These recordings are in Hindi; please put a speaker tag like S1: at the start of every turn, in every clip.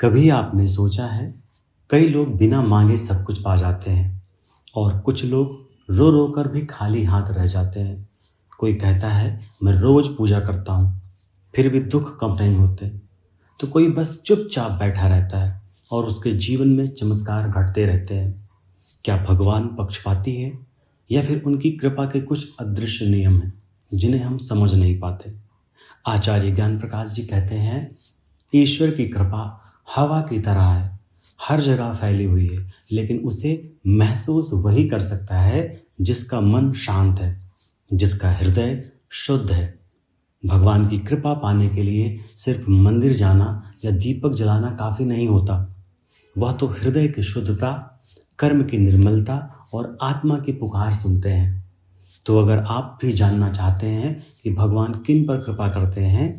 S1: कभी आपने सोचा है, कई लोग बिना मांगे सब कुछ पा जाते हैं और कुछ लोग रो रो कर भी खाली हाथ रह जाते हैं। कोई कहता है मैं रोज पूजा करता हूँ, फिर भी दुख कम नहीं होते। तो कोई बस चुपचाप बैठा रहता है और उसके जीवन में चमत्कार घटते रहते हैं। क्या भगवान पक्षपाती है या फिर उनकी कृपा के कुछ अदृश्य नियम हैं जिन्हें हम समझ नहीं पाते? आचार्य ज्ञान प्रकाश जी कहते हैं, ईश्वर की कृपा हवा की तरह है, हर जगह फैली हुई है, लेकिन उसे महसूस वही कर सकता है जिसका मन शांत है, जिसका हृदय शुद्ध है। भगवान की कृपा पाने के लिए सिर्फ मंदिर जाना या दीपक जलाना काफी नहीं होता। वह तो हृदय की शुद्धता, कर्म की निर्मलता और आत्मा की पुकार सुनते हैं। तो अगर आप भी जानना चाहते हैं कि भगवान किन पर कृपा करते हैं,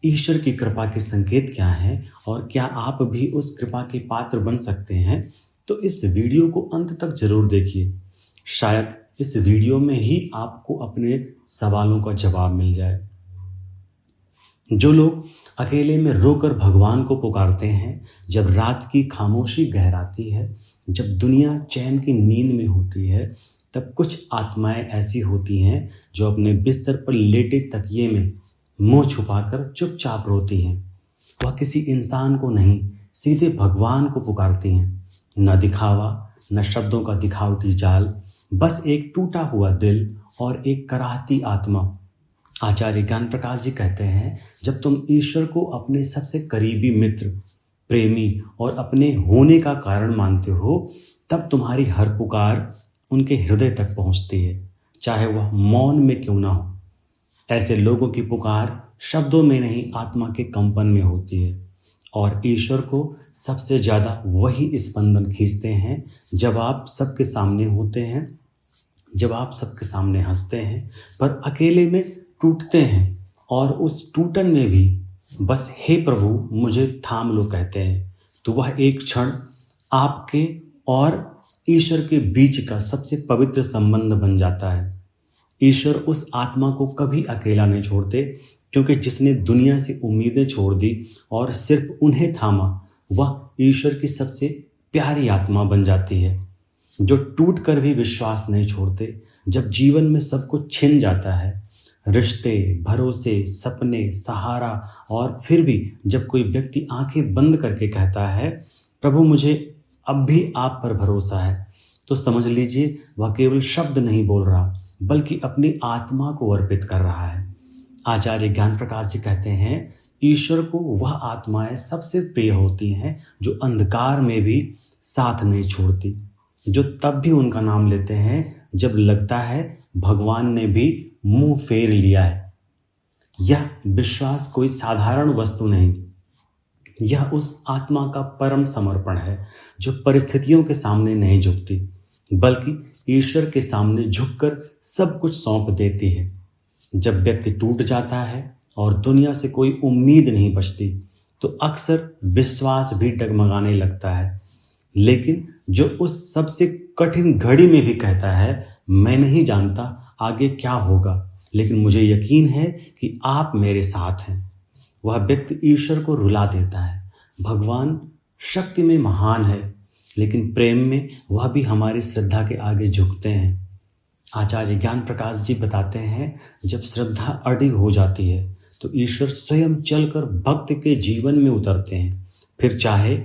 S1: ईश्वर की कृपा के संकेत क्या हैं और क्या आप भी उस कृपा के पात्र बन सकते हैं, तो इस वीडियो को अंत तक जरूर देखिए। शायद इस वीडियो में ही आपको अपने सवालों का जवाब मिल जाए। जो लोग अकेले में रोकर भगवान को पुकारते हैं, जब रात की खामोशी गहराती है, जब दुनिया चैन की नींद में होती है, तब कुछ आत्माएं ऐसी होती हैं जो अपने बिस्तर पर लेटे तकिए में मुंह छुपाकर चुपचाप रोती हैं। वह किसी इंसान को नहीं, सीधे भगवान को पुकारती हैं। न दिखावा, न शब्दों का दिखावटी जाल, बस एक टूटा हुआ दिल और एक कराहती आत्मा। आचार्य ज्ञान प्रकाश जी कहते हैं, जब तुम ईश्वर को अपने सबसे करीबी मित्र, प्रेमी और अपने होने का कारण मानते हो, तब तुम्हारी हर पुकार उनके हृदय तक पहुंचती है, चाहे वह मौन में क्यों ना हो। ऐसे लोगों की पुकार शब्दों में नहीं, आत्मा के कंपन में होती है। और ईश्वर को सबसे ज्यादा वही स्पंदन खींचते हैं जब आप सबके सामने होते हैं, जब आप सबके सामने हंसते हैं, पर अकेले में टूटते हैं और उस टूटन में भी बस हे प्रभु मुझे थाम लो कहते हैं। तो वह एक क्षण आपके और ईश्वर के बीच का सबसे पवित्र संबंध बन जाता है। ईश्वर उस आत्मा को कभी अकेला नहीं छोड़ते, क्योंकि जिसने दुनिया से उम्मीदें छोड़ दी और सिर्फ उन्हें थामा, वह ईश्वर की सबसे प्यारी आत्मा बन जाती है। जो टूट कर भी विश्वास नहीं छोड़ते, जब जीवन में सब कुछ छिन जाता है, रिश्ते, भरोसे, सपने, सहारा, और फिर भी जब कोई व्यक्ति आंखें बंद करके कहता है प्रभु मुझे अब भी आप पर भरोसा है, तो समझ लीजिए वह केवल शब्द नहीं बोल रहा, बल्कि अपनी आत्मा को अर्पित कर रहा है। आचार्य ज्ञान प्रकाश जी कहते हैं, ईश्वर को वह आत्माएं सबसे प्रिय होती हैं जो अंधकार में भी साथ नहीं छोड़ती, जो तब भी उनका नाम लेते हैं जब लगता है भगवान ने भी मुंह फेर लिया है। यह विश्वास कोई साधारण वस्तु नहीं, यह उस आत्मा का परम समर्पण है जो परिस्थितियों के सामने नहीं झुकती, बल्कि ईश्वर के सामने झुककर सब कुछ सौंप देती है। जब व्यक्ति टूट जाता है और दुनिया से कोई उम्मीद नहीं बचती, तो अक्सर विश्वास भी डगमगाने लगता है। लेकिन जो उस सबसे कठिन घड़ी में भी कहता है मैं नहीं जानता आगे क्या होगा, लेकिन मुझे यकीन है कि आप मेरे साथ हैं, वह व्यक्ति ईश्वर को रुला देता है। भगवान शक्ति में महान है, लेकिन प्रेम में वह भी हमारी श्रद्धा के आगे झुकते हैं। आचार्य ज्ञान प्रकाश जी बताते हैं, जब श्रद्धा अडिग हो जाती है तो ईश्वर स्वयं चलकर भक्त के जीवन में उतरते हैं, फिर चाहे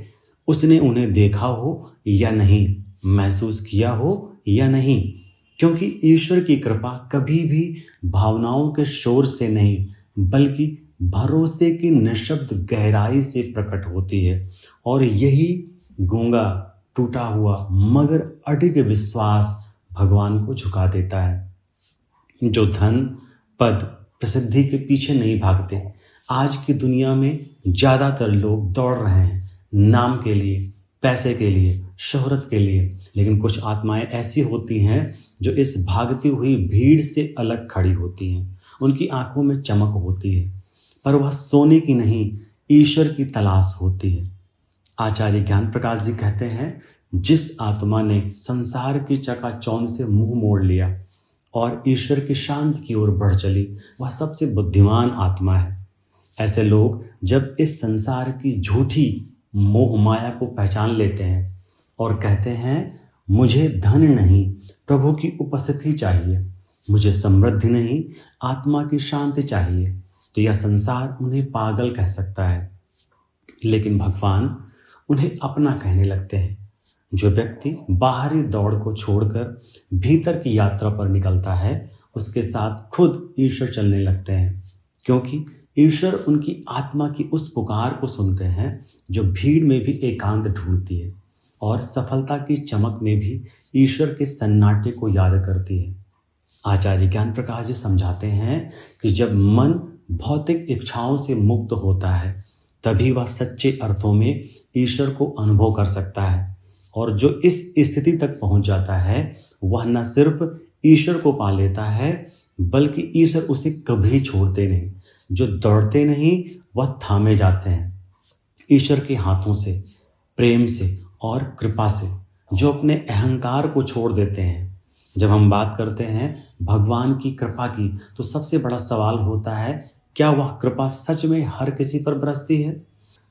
S1: उसने उन्हें देखा हो या नहीं, महसूस किया हो या नहीं, क्योंकि ईश्वर की कृपा कभी भी भावनाओं के शोर से नहीं, बल्कि भरोसे की निःशब्द गहराई से प्रकट होती है। और यही गूंगा, टूटा हुआ मगर अडिग विश्वास भगवान को झुका देता है। जो धन, पद, प्रसिद्धि के पीछे नहीं भागते। आज की दुनिया में ज्यादातर लोग दौड़ रहे हैं नाम के लिए, पैसे के लिए, शोहरत के लिए, लेकिन कुछ आत्माएं ऐसी होती हैं जो इस भागती हुई भीड़ से अलग खड़ी होती हैं। उनकी आंखों में चमक होती है, पर वह सोने की नहीं, ईश्वर की तलाश होती है। आचार्य ज्ञान प्रकाश जी कहते हैं, जिस आत्मा ने संसार की चकाचौंध से मुंह मोड़ लिया और ईश्वर की शांति की ओर बढ़ चली, वह सबसे बुद्धिमान आत्मा है। ऐसे लोग जब इस संसार की झूठी मोह माया को पहचान लेते हैं और कहते हैं, मुझे धन नहीं, प्रभु की उपस्थिति चाहिए, मुझे समृद्धि नहीं, आत्मा की शांति चाहिए, तो यह संसार उन्हें पागल कह सकता है। लेकिन भगवान उन्हें अपना कहने लगते हैं। जो व्यक्ति बाहरी दौड़ को छोड़कर भीतर की यात्रा पर निकलता है, उसके साथ खुद ईश्वर चलने लगते हैं, क्योंकि ईश्वर उनकी आत्मा की उस पुकार को सुनते हैं जो भीड़ में भी एकांत ढूंढती है और सफलता की चमक में भी ईश्वर के सन्नाटे को याद करती है। आचार्य ज्ञान प्रकाश जी समझाते हैं कि जब मन भौतिक इच्छाओं से मुक्त होता है, तभी वह सच्चे अर्थों में ईश्वर को अनुभव कर सकता है। और जो इस स्थिति तक पहुंच जाता है, वह न सिर्फ ईश्वर को पा लेता है, बल्कि ईश्वर उसे कभी छोड़ते नहीं। जो दौड़ते नहीं, वह थामे जाते हैं ईश्वर के हाथों से, प्रेम से और कृपा से, जो अपने अहंकार को छोड़ देते हैं। जब हम बात करते हैं भगवान की कृपा की, तो सबसे बड़ा सवाल होता है, क्या वह कृपा सच में हर किसी पर बरसती है?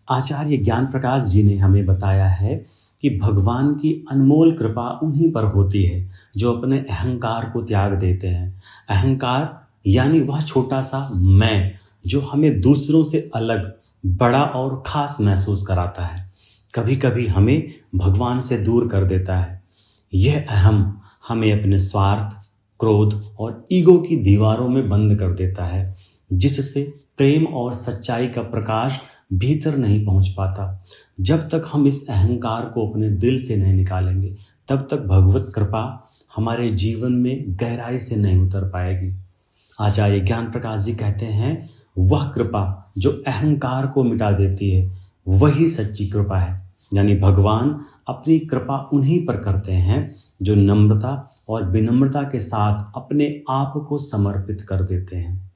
S1: आचार्य ज्ञान प्रकाश जी ने हमें बताया है कि भगवान की अनमोल कृपा उन्हीं पर होती है जो अपने अहंकार को त्याग देते हैं। अहंकार यानी वह छोटा सा मैं जो हमें दूसरों से अलग, बड़ा और खास महसूस कराता है, कभी कभी हमें भगवान से दूर कर देता है। यह अहम हमें अपने स्वार्थ, क्रोध और ईगो की दीवारों में बंद कर देता है, जिससे प्रेम और सच्चाई का प्रकाश भीतर नहीं पहुंच पाता। जब तक हम इस अहंकार को अपने दिल से नहीं निकालेंगे, तब तक भगवत कृपा हमारे जीवन में गहराई से नहीं उतर पाएगी। आचार्य ज्ञान प्रकाश जी कहते हैं, वह कृपा जो अहंकार को मिटा देती है, वही सच्ची कृपा है। यानी भगवान अपनी कृपा उन्हीं पर करते हैं जो नम्रता और विनम्रता के साथ अपने आप को समर्पित कर देते हैं।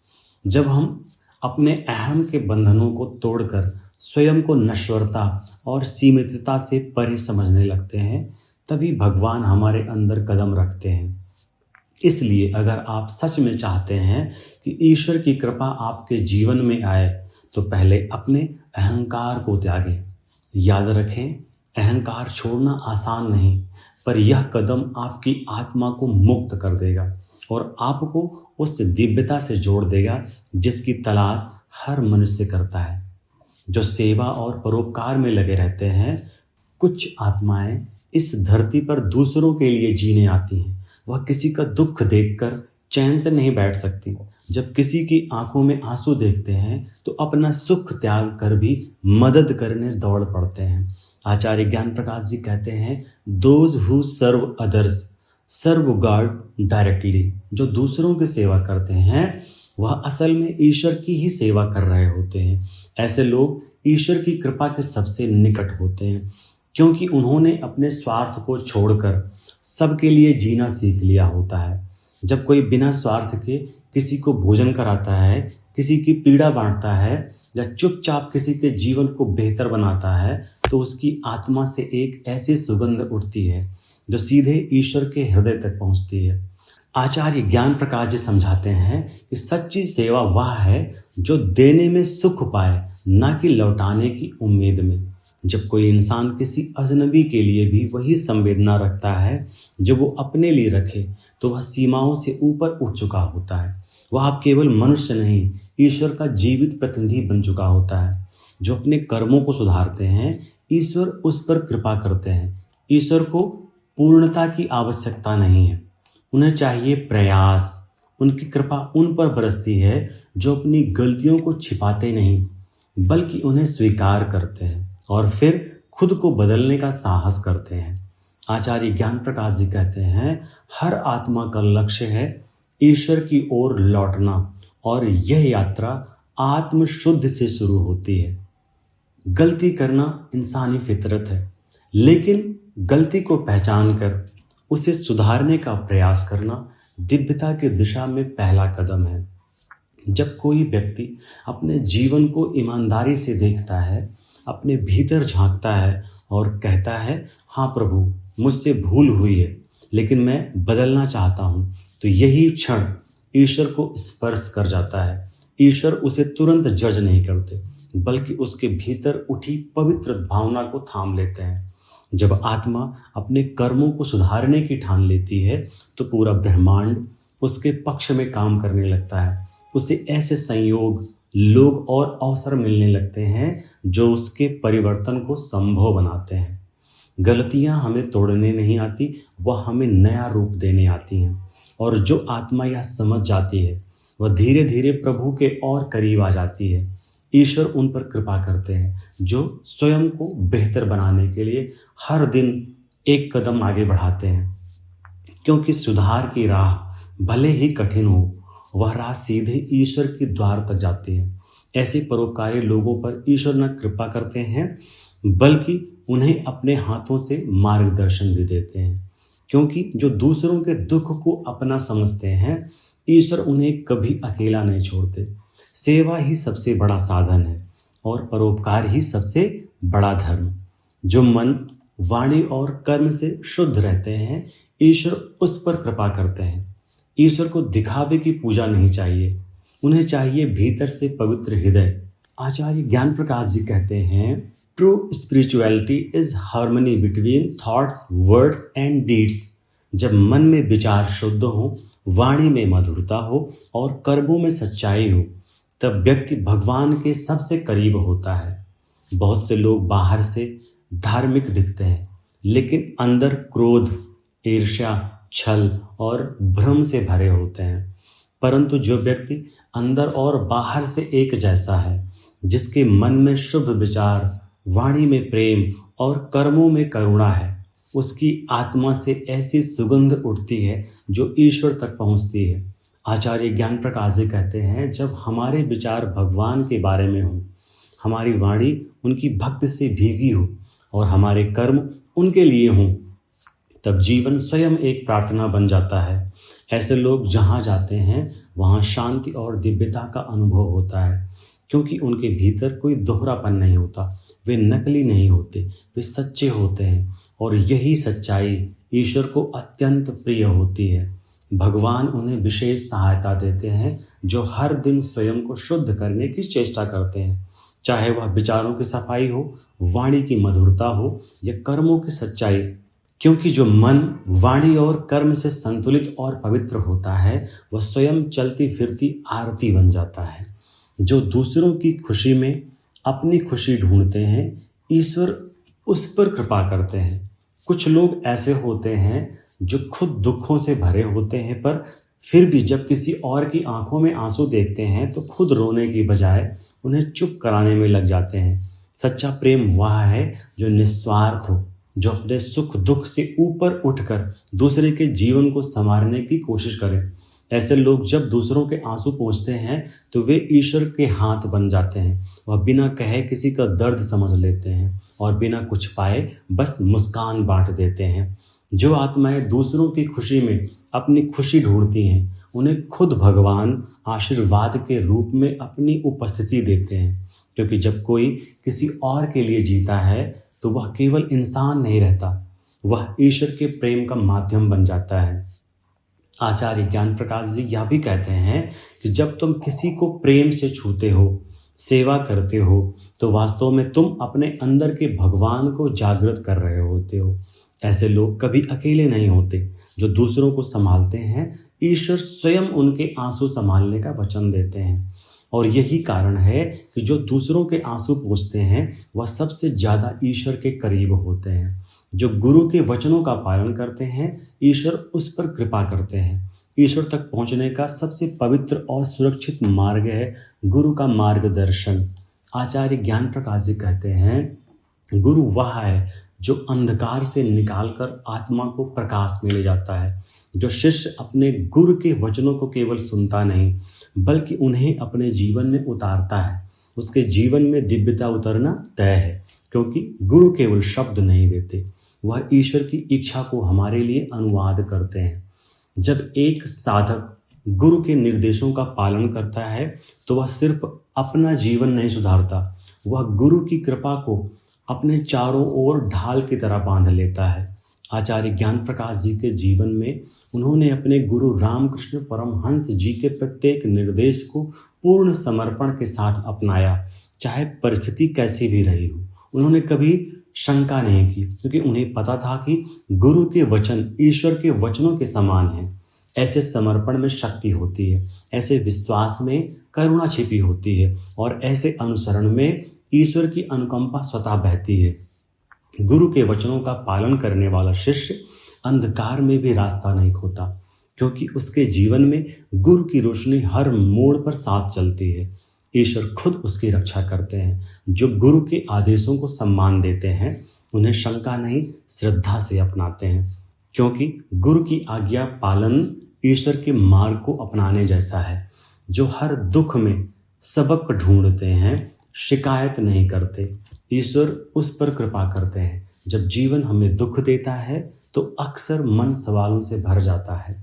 S1: जब हम अपने अहम के बंधनों को तोड़कर स्वयं को नश्वरता और सीमितता से परे समझने लगते हैं, तभी भगवान हमारे अंदर कदम रखते हैं। इसलिए अगर आप सच में चाहते हैं कि ईश्वर की कृपा आपके जीवन में आए, तो पहले अपने अहंकार को त्यागें। याद रखें, अहंकार छोड़ना आसान नहीं, पर यह कदम आपकी आत्मा को मुक्त कर देगा और आपको उस दिव्यता से जोड़ देगा जिसकी तलाश हर मनुष्य करता है। जो सेवा और परोपकार में लगे रहते हैं, कुछ आत्माएं इस धरती पर दूसरों के लिए जीने आती हैं। वह किसी का दुख देखकर चैन से नहीं बैठ सकती। जब किसी की आंखों में आंसू देखते हैं, तो अपना सुख त्याग कर भी मदद करने दौड़ पड़ते हैं। आचार्य ज्ञान प्रकाश जी कहते हैं, those who serve others serve God directly. जो दूसरों की सेवा करते हैं, वह असल में ईश्वर की ही सेवा कर रहे होते हैं। ऐसे लोग ईश्वर की कृपा के सबसे निकट होते हैं, क्योंकि उन्होंने अपने स्वार्थ को छोड़कर सबके लिए जीना सीख लिया होता है। जब कोई बिना स्वार्थ के किसी को भोजन कराता है, किसी की पीड़ा बांटता है या चुपचाप किसी के जीवन को बेहतर बनाता है, तो उसकी आत्मा से एक ऐसी सुगंध उठती है जो सीधे ईश्वर के हृदय तक पहुंचती है। आचार्य ज्ञान प्रकाश जी समझाते हैं कि सच्ची सेवा वह है जो देने में सुख पाए, ना कि लौटाने की उम्मीद में। जब कोई इंसान किसी अजनबी के लिए भी वही संवेदना रखता है जो वो अपने लिए रखे, तो वह सीमाओं से ऊपर उठ चुका होता है। वह अब केवल मनुष्य नहीं, ईश्वर का जीवित प्रतिनिधि बन चुका होता है। जो अपने कर्मों को सुधारते हैं, ईश्वर उस पर कृपा करते हैं। ईश्वर को पूर्णता की आवश्यकता नहीं है, उन्हें चाहिए प्रयास। उनकी कृपा उन पर बरसती है जो अपनी गलतियों को छिपाते नहीं, बल्कि उन्हें स्वीकार करते हैं और फिर खुद को बदलने का साहस करते हैं। आचार्य ज्ञान प्रकाश जी कहते हैं, हर आत्मा का लक्ष्य है ईश्वर की ओर लौटना, और यह यात्रा आत्म शुद्ध से शुरू होती है। गलती करना इंसानी फितरत है, लेकिन गलती को पहचान कर उसे सुधारने का प्रयास करना दिव्यता की दिशा में पहला कदम है। जब कोई व्यक्ति अपने जीवन को ईमानदारी से देखता है, अपने भीतर झांकता है और कहता है, हाँ प्रभु, मुझसे भूल हुई है, लेकिन मैं बदलना चाहता हूँ, तो यही क्षण ईश्वर को स्पर्श कर जाता है। ईश्वर उसे तुरंत जज नहीं करते, बल्कि उसके भीतर उठी पवित्र भावना को थाम लेते हैं। जब आत्मा अपने कर्मों को सुधारने की ठान लेती है तो पूरा ब्रह्मांड उसके पक्ष में काम करने लगता है। उसे ऐसे संयोग, लोग और अवसर मिलने लगते हैं जो उसके परिवर्तन को संभव बनाते हैं। गलतियां हमें तोड़ने नहीं आती, वह हमें नया रूप देने आती हैं। और जो आत्मा यह समझ जाती है वह धीरे धीरे प्रभु के और करीब आ जाती है। ईश्वर उन पर कृपा करते हैं जो स्वयं को बेहतर बनाने के लिए हर दिन एक कदम आगे बढ़ाते हैं, क्योंकि सुधार की राह भले ही कठिन हो, वह राह सीधे ईश्वर के द्वार तक जाती है। ऐसे परोपकारी लोगों पर ईश्वर न कृपा करते हैं बल्कि उन्हें अपने हाथों से मार्गदर्शन भी देते हैं, क्योंकि जो दूसरों के दुख को अपना समझते हैं ईश्वर उन्हें कभी अकेला नहीं छोड़ते। सेवा ही सबसे बड़ा साधन है और परोपकार ही सबसे बड़ा धर्म। जो मन, वाणी और कर्म से शुद्ध रहते हैं ईश्वर उस पर कृपा करते हैं। ईश्वर को दिखावे की पूजा नहीं चाहिए, उन्हें चाहिए भीतर से पवित्र हृदय। आचार्य ज्ञान प्रकाश जी कहते हैं, true spirituality is harmony between thoughts, words and deeds. जब मन में विचार शुद्ध हो, वाणी में मधुरता हो और कर्मों में सच्चाई हो, तब व्यक्ति भगवान के सबसे करीब होता है। बहुत से लोग बाहर से धार्मिक दिखते हैं लेकिन अंदर क्रोध, ईर्ष्या, छल और भ्रम से भरे होते हैं। परंतु जो व्यक्ति अंदर और बाहर से एक जैसा है, जिसके मन में शुभ विचार, वाणी में प्रेम और कर्मों में करुणा है, उसकी आत्मा से ऐसी सुगंध उठती है जो ईश्वर तक पहुंचती है। आचार्य ज्ञान प्रकाश जी कहते हैं, जब हमारे विचार भगवान के बारे में हो, हमारी वाणी उनकी भक्ति से भीगी हो और हमारे कर्म उनके लिए हों, तब जीवन स्वयं एक प्रार्थना बन जाता है। ऐसे लोग जहाँ जाते हैं वहाँ शांति और दिव्यता का अनुभव होता है, क्योंकि उनके भीतर कोई दोहरापन नहीं होता। वे नकली नहीं होते, वे सच्चे होते हैं और यही सच्चाई ईश्वर को अत्यंत प्रिय होती है। भगवान उन्हें विशेष सहायता देते हैं जो हर दिन स्वयं को शुद्ध करने की चेष्टा करते हैं, चाहे वह विचारों की सफाई हो, वाणी की मधुरता हो या कर्मों की सच्चाई। क्योंकि जो मन, वाणी और कर्म से संतुलित और पवित्र होता है वह स्वयं चलती फिरती आरती बन जाता है। जो दूसरों की खुशी में अपनी खुशी ढूंढते हैं ईश्वर उस पर कृपा करते हैं। कुछ लोग ऐसे होते हैं जो खुद दुखों से भरे होते हैं, पर फिर भी जब किसी और की आंखों में आंसू देखते हैं तो खुद रोने की बजाय उन्हें चुप कराने में लग जाते हैं। सच्चा प्रेम वह है जो निस्वार्थ हो, जो अपने सुख दुख से ऊपर उठकर दूसरे के जीवन को संवारने की कोशिश करे। ऐसे लोग जब दूसरों के आंसू पोंछते हैं तो वे ईश्वर के हाथ बन जाते हैं। वह बिना कहे किसी का दर्द समझ लेते हैं और बिना कुछ पाए बस मुस्कान बांट देते हैं। जो आत्माएं दूसरों की खुशी में अपनी खुशी ढूंढती हैं उन्हें खुद भगवान आशीर्वाद के रूप में अपनी उपस्थिति देते हैं, क्योंकि जब कोई किसी और के लिए जीता है तो वह केवल इंसान नहीं रहता, वह ईश्वर के प्रेम का माध्यम बन जाता है। आचार्य ज्ञान प्रकाश जी यह भी कहते हैं कि जब तुम किसी को प्रेम से छूते हो, सेवा करते हो, तो वास्तव में तुम अपने अंदर के भगवान को जागृत कर रहे होते हो। ऐसे लोग कभी अकेले नहीं होते जो दूसरों को संभालते हैं। ईश्वर स्वयं उनके आंसू संभालने का वचन देते हैं और यही कारण है कि जो दूसरों के आंसू पोंछते हैं वह सबसे ज़्यादा ईश्वर के करीब होते हैं। जो गुरु के वचनों का पालन करते हैं ईश्वर उस पर कृपा करते हैं। ईश्वर तक पहुंचने का सबसे पवित्र और सुरक्षित मार्ग है गुरु का मार्गदर्शन। आचार्य ज्ञान प्रकाश जी कहते हैं, गुरु वह है जो अंधकार से निकालकर आत्मा को प्रकाश में ले जाता है। जो शिष्य अपने गुरु के वचनों को केवल सुनता नहीं बल्कि उन्हें अपने जीवन में उतारता है, उसके जीवन में दिव्यता उतरना तय है, क्योंकि गुरु केवल शब्द नहीं देते, वह ईश्वर की इच्छा को हमारे लिए अनुवाद करते हैं। जब एक साधक गुरु के निर्देशों का पालन करता है तो वह सिर्फ अपना जीवन नहीं सुधारता, वह गुरु की कृपा को अपने चारों ओर ढाल की तरह बांध लेता है। आचार्य ज्ञान प्रकाश जी के जीवन में उन्होंने अपने गुरु रामकृष्ण परमहंस जी के प्रत्येक निर्देश को पूर्ण समर्पण के साथ अपनाया, चाहे परिस्थिति कैसी भी रही हो। उन्होंने कभी शंका नहीं की, क्योंकि उन्हें पता था कि गुरु के वचन ईश्वर के वचनों के समान हैं। ऐसे समर्पण में शक्ति होती है, ऐसे विश्वास में करुणा छिपी होती है, और ऐसे अनुसरण में ईश्वर की अनुकंपा स्वतः बहती है। गुरु के वचनों का पालन करने वाला शिष्य अंधकार में भी रास्ता नहीं खोता, क्योंकि उसके जीवन में गुरु की रोशनी हर मोड़ पर साथ चलती है। ईश्वर खुद उसकी रक्षा करते हैं। जो गुरु के आदेशों को सम्मान देते हैं, उन्हें शंका नहीं, श्रद्धा से अपनाते हैं, क्योंकि गुरु की आज्ञा पालन ईश्वर के मार्ग को अपनाने जैसा है। जो हर दुख में सबक ढूंढते हैं, शिकायत नहीं करते, ईश्वर उस पर कृपा करते हैं। जब जीवन हमें दुख देता है तो अक्सर मन सवालों से भर जाता है,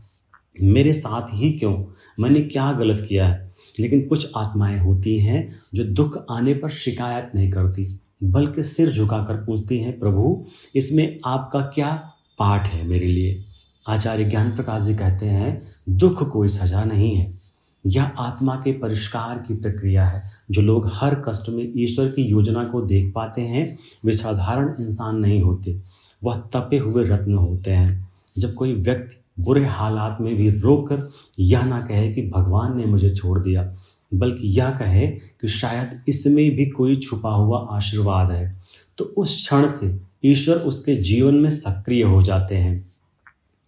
S1: मेरे साथ ही क्यों, मैंने क्या गलत किया है। लेकिन कुछ आत्माएं होती हैं जो दुख आने पर शिकायत नहीं करती, बल्कि सिर झुकाकर पूछती हैं, प्रभु इसमें आपका क्या पाठ है मेरे लिए। आचार्य ज्ञान प्रकाश जी कहते हैं, दुख कोई सजा नहीं है, यह आत्मा के परिष्कार की प्रक्रिया है। जो लोग हर कष्ट में ईश्वर की योजना को देख पाते हैं, वे साधारण इंसान नहीं होते, वह तपे हुए रत्न होते हैं। जब कोई व्यक्ति बुरे हालात में भी रोकर यह ना कहे कि भगवान ने मुझे छोड़ दिया, बल्कि यह कहे कि शायद इसमें भी कोई छुपा हुआ आशीर्वाद है, तो उस क्षण से ईश्वर उसके जीवन में सक्रिय हो जाते हैं।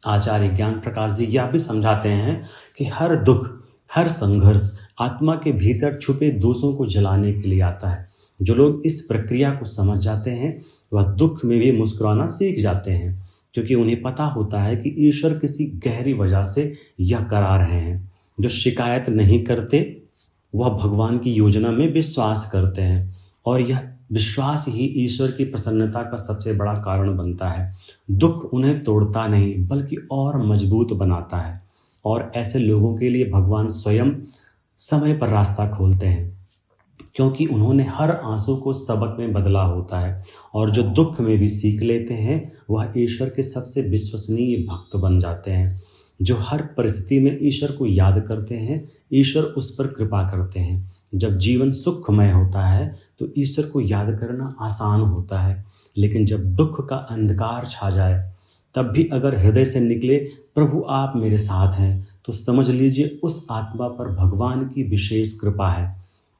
S1: आचार्य ज्ञान प्रकाश जी यह भी समझाते हैं कि हर दुख, हर संघर्ष आत्मा के भीतर छुपे दोषों को जलाने के लिए आता है। जो लोग इस प्रक्रिया को समझ जाते हैं, वह दुख में भी मुस्कुराना सीख जाते हैं, क्योंकि उन्हें पता होता है कि ईश्वर किसी गहरी वजह से यह करा रहे हैं। जो शिकायत नहीं करते, वह भगवान की योजना में विश्वास करते हैं, और यह विश्वास ही ईश्वर की प्रसन्नता का सबसे बड़ा कारण बनता है। दुख उन्हें तोड़ता नहीं, बल्कि और मजबूत बनाता है, और ऐसे लोगों के लिए भगवान स्वयं समय पर रास्ता खोलते हैं, क्योंकि उन्होंने हर आंसू को सबक में बदला होता है। और जो दुख में भी सीख लेते हैं, वह ईश्वर के सबसे विश्वसनीय भक्त बन जाते हैं। जो हर परिस्थिति में ईश्वर को याद करते हैं, ईश्वर उस पर कृपा करते हैं। जब जीवन सुखमय होता है तो ईश्वर को याद करना आसान होता है, लेकिन जब दुख का अंधकार छा जाए, तब भी अगर हृदय से निकले, प्रभु आप मेरे साथ हैं, तो समझ लीजिए उस आत्मा पर भगवान की विशेष कृपा है।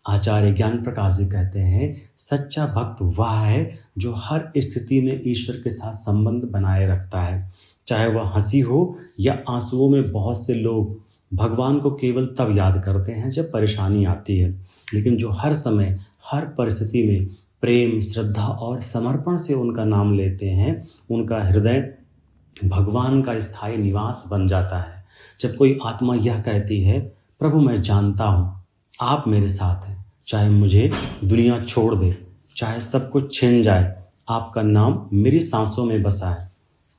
S1: आचार्य ज्ञान प्रकाश जी कहते हैं, सच्चा भक्त वह है जो हर स्थिति में ईश्वर के साथ संबंध बनाए रखता है, चाहे वह हंसी हो या आंसुओं में। बहुत से लोग भगवान को केवल तब याद करते हैं जब परेशानी आती है, लेकिन जो हर समय, हर परिस्थिति में प्रेम, श्रद्धा और समर्पण से उनका नाम लेते हैं, उनका हृदय भगवान का स्थायी निवास बन जाता है। जब कोई आत्मा यह कहती है, प्रभु मैं जानता हूँ आप मेरे साथ हैं, चाहे मुझे दुनिया छोड़ दे, चाहे सब कुछ छिन जाए, आपका नाम मेरी सांसों में बसा है,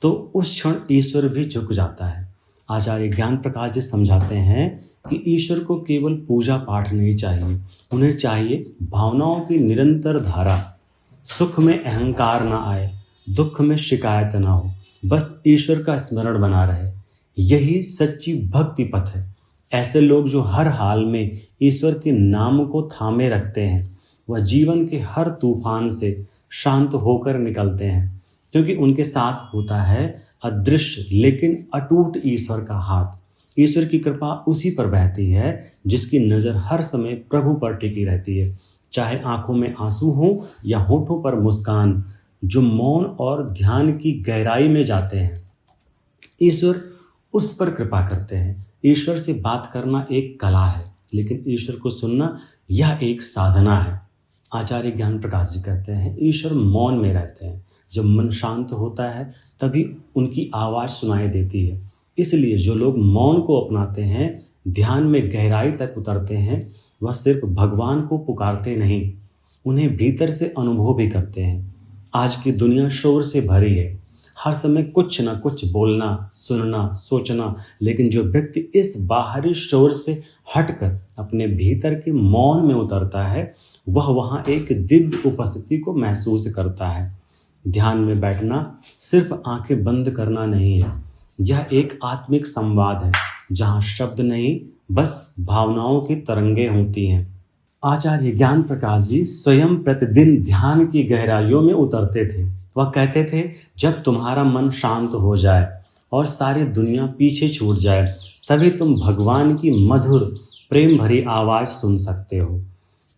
S1: तो उस क्षण ईश्वर भी झुक जाता है। आचार्य ज्ञान प्रकाश जी समझाते हैं कि ईश्वर को केवल पूजा पाठ नहीं चाहिए, उन्हें चाहिए भावनाओं की निरंतर धारा। सुख में अहंकार ना आए, दुख में शिकायत ना हो, बस ईश्वर का स्मरण बना रहे। यही सच्ची भक्ति पथ है। ऐसे लोग जो हर हाल में ईश्वर के नाम को थामे रखते हैं, वह जीवन के हर तूफान से शांत होकर निकलते हैं, क्योंकि उनके साथ होता है अदृश्य लेकिन अटूट ईश्वर का हाथ। ईश्वर की कृपा उसी पर बहती है जिसकी नज़र हर समय प्रभु पर टिकी रहती है, चाहे आंखों में आंसू हो या होठों पर मुस्कान। जो मौन और ध्यान की गहराई में जाते हैं, ईश्वर उस पर कृपा करते हैं। ईश्वर से बात करना एक कला है, लेकिन ईश्वर को सुनना यह एक साधना है। आचार्य ज्ञान प्रकाश जी कहते हैं, ईश्वर मौन में रहते हैं। जब मन शांत होता है तभी उनकी आवाज़ सुनाई देती है। इसलिए जो लोग मौन को अपनाते हैं, ध्यान में गहराई तक उतरते हैं, वह सिर्फ भगवान को पुकारते नहीं, उन्हें भीतर से अनुभव भी करते हैं। आज की दुनिया शोर से भरी है, हर समय कुछ न कुछ बोलना, सुनना, सोचना, लेकिन जो व्यक्ति इस बाहरी शोर से हटकर अपने भीतर के मौन में उतरता है, वह वहाँ एक दिव्य उपस्थिति को महसूस करता है। ध्यान में बैठना सिर्फ आंखें बंद करना नहीं है, यह एक आत्मिक संवाद है। जहाँ शब्द नहीं बस भावनाओं की तरंगे होती हैं। आचार्य ज्ञान प्रकाश जी स्वयं प्रतिदिन ध्यान की गहराइयों में उतरते थे। वह कहते थे, जब तुम्हारा मन शांत हो जाए और सारी दुनिया पीछे छूट जाए, तभी तुम भगवान की मधुर प्रेम भरी आवाज सुन सकते हो।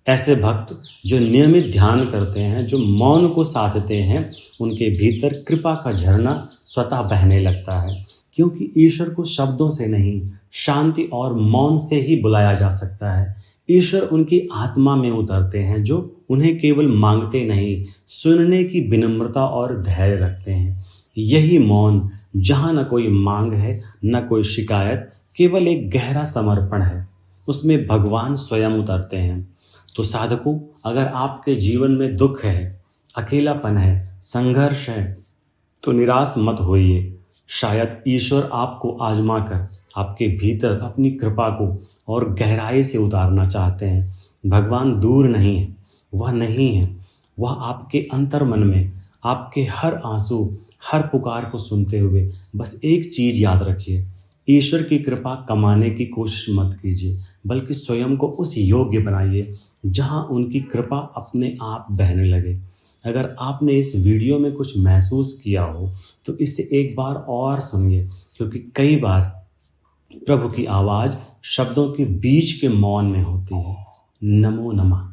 S1: ऐसे भक्त जो नियमित ध्यान करते हैं, जो मौन को साधते हैं, उनके भीतर कृपा का झरना स्वतः बहने लगता है, क्योंकि ईश्वर को शब्दों से नहीं, शांति और मौन से ही बुलाया जा सकता है। ईश्वर उनकी आत्मा में उतरते हैं, जो उन्हें केवल मांगते नहीं, सुनने की विनम्रता और धैर्य रखते हैं। यही मौन, जहाँ न कोई मांग है न कोई शिकायत, केवल एक गहरा समर्पण है, उसमें भगवान स्वयं उतरते हैं। तो साधकों, अगर आपके जीवन में दुख है, अकेलापन है, संघर्ष है, तो निराश मत होइए। शायद ईश्वर आपको आजमा कर आपके भीतर अपनी कृपा को और गहराई से उतारना चाहते हैं। भगवान दूर नहीं है, वह नहीं है, वह आपके अंतर मन में, आपके हर आंसू, हर पुकार को सुनते हुए। बस एक चीज याद रखिए, ईश्वर की कृपा कमाने की कोशिश मत कीजिए, बल्कि स्वयं को उस योग्य बनाइए जहां उनकी कृपा अपने आप बहने लगे। अगर आपने इस वीडियो में कुछ महसूस किया हो तो इसे एक बार और सुनिए, क्योंकि कई बार प्रभु की आवाज शब्दों के बीच के मौन में होती है। नमो नमः।